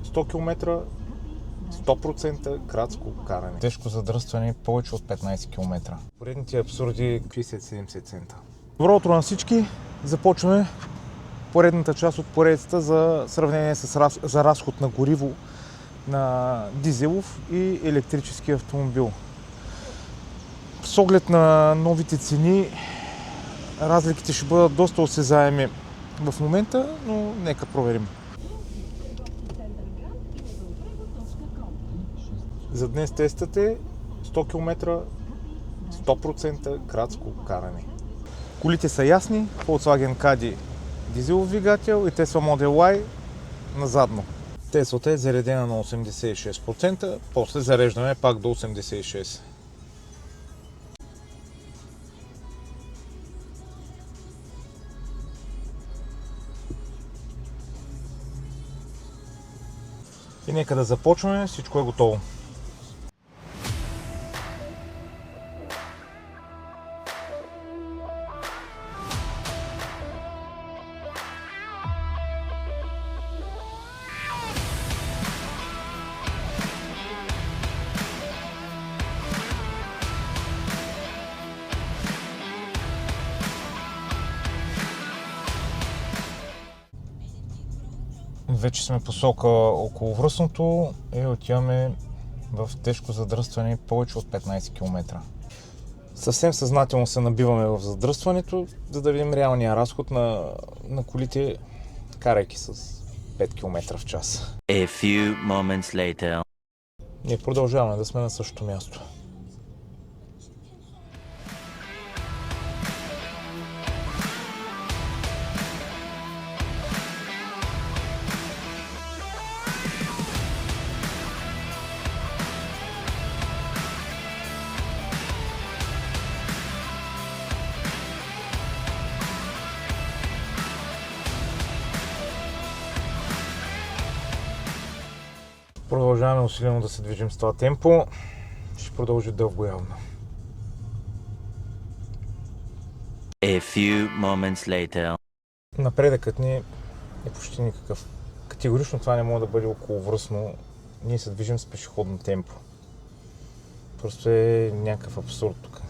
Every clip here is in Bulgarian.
100 км 100% градско каране. Тежко задръстване повече от 15 км. Поредните абсурди 60-70 цента. Добро утро на всички! Започваме поредната част от поредицата за сравнение за разход на гориво на дизелов и електрически автомобил. С оглед на новите цени, разликите ще бъдат доста осезаеми в момента, но нека проверим. За днес тестът е 100 км 100% градско каране. Колите са ясни, Volkswagen Caddy дизелов двигател и Tesla Model Y на задно. Теслата е заредена на 86%, после зареждаме пак до 86%. И нека да започваме, всичко е готово. Вече сме посока околовръстното и отиваме в тежко задръстване повече от 15 км. Съвсем съзнателно се набиваме в задръстването, за да видим реалния разход на колите, карайки с 5 км в час. A few moments later. Ние продължаваме да сме на същото място. Продължаваме усилено да се движим с това темпо. Ще продължи дълго явно. A few moments later. Напредъкът ни е почти никакъв. Категорично това не може да бъде околовръстно. Ние се движим с пешеходно темпо. Просто е някакъв абсурд тук.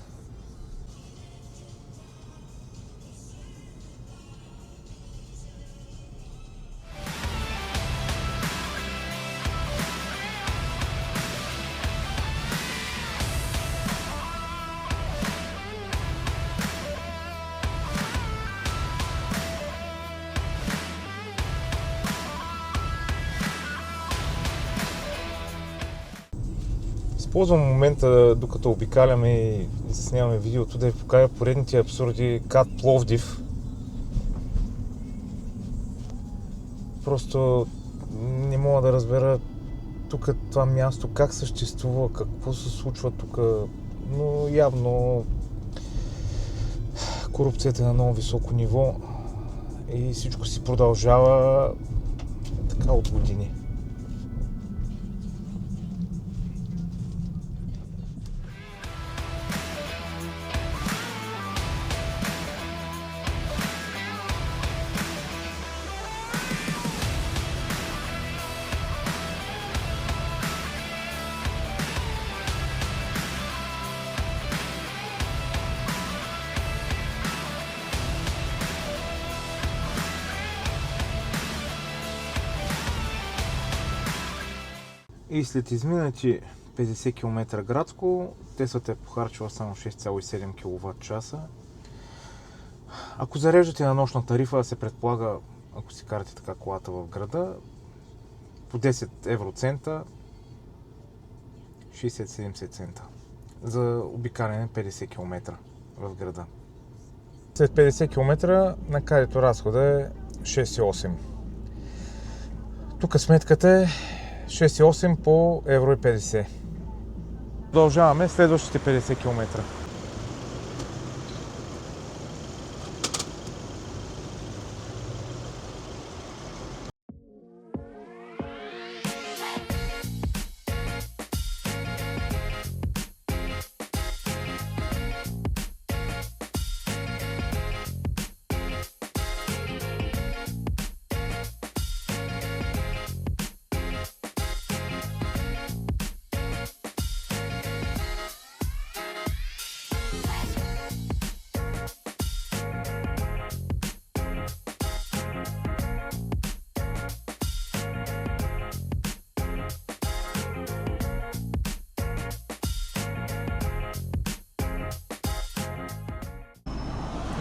Използвам момента, докато обикаляме и заснемаме видеото, да ви покажа поредните абсурди КАТ Пловдив. Просто не мога да разбера тук това място, как съществува, какво се случва тук, но явно корупцията е на много високо ниво и всичко си продължава така от години. И след изминати 50 км градско, Теслата е похарчила само 6,7 кВт-часа. Ако зареждате на нощна тарифа, се предполага, ако си карате така колата в града, по 10 евроцента, 60-70 цента за обикаляне 50 км в града. След 50 км на кадето разхода е 6,8. Тук сметката е 6,8 по евро и 50. Продължаваме следващите 50 км.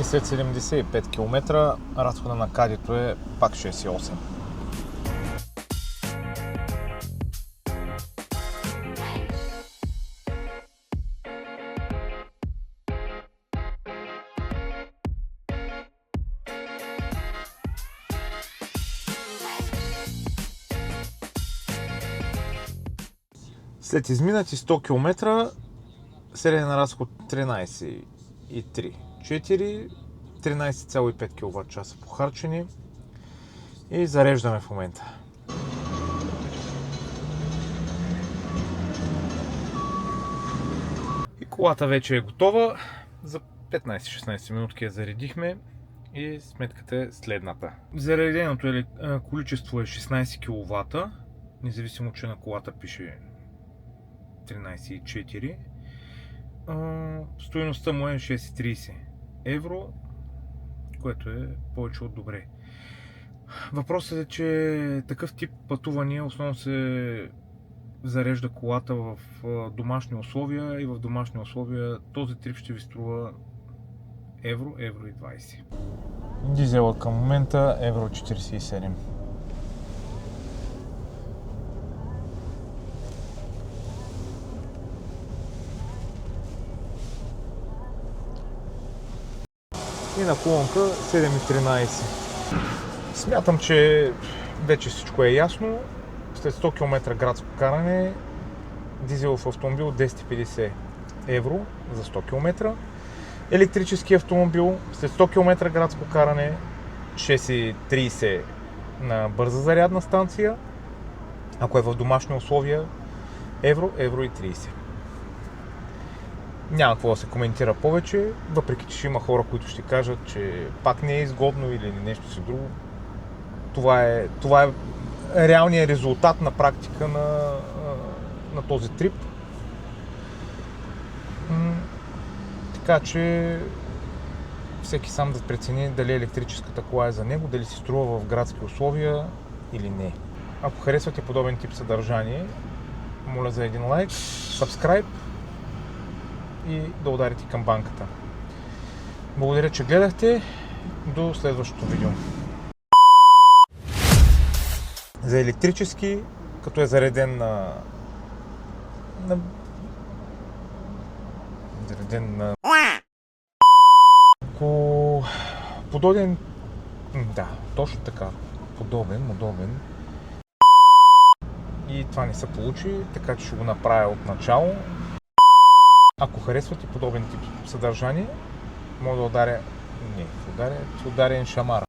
И след 75 км разхода на кадито е пак 6,8. След изминати 100 км, среден разход 13,3. 13,5 кВт похарчени и зареждаме в момента. И колата вече е готова. За 15-16 минутки я заредихме и сметката е следната. Зареденото количество е 16 кВт, независимо че на колата пише 13,4. Стойността му е 6,30 евро, което е повече от добре. Въпросът е, че такъв тип пътувания основно се зарежда колата в домашни условия и в домашни условия този трип ще ви струва евро и 20. Дизела към момента евро 47. И на колонка 7,13. Смятам, че вече всичко е ясно. След 100 км градско каране, дизелов автомобил 10,50 евро за 100 км. Електрически автомобил след 100 км градско каране 6,30 на бърза зарядна станция. Ако е в домашни условия, евро и 30. Няма какво да се коментира повече, въпреки че ще има хора, които ще кажат, че пак не е изгодно или нещо си друго. Това е реалният резултат на практика на този трип. Така че всеки сам да прецени дали електрическата кола е за него, дали си струва в градски условия или не. Ако харесвате подобен тип съдържание, моля за един лайк, subscribe и да ударите камбанката. Благодаря, че гледахте. До следващото видео. За електрически, като е зареден ако подобен, да, точно така, удобен и това не се получи, така че ще го направя от начало. Ако харесвате подобен тип съдържание, мога да ударя един шамар.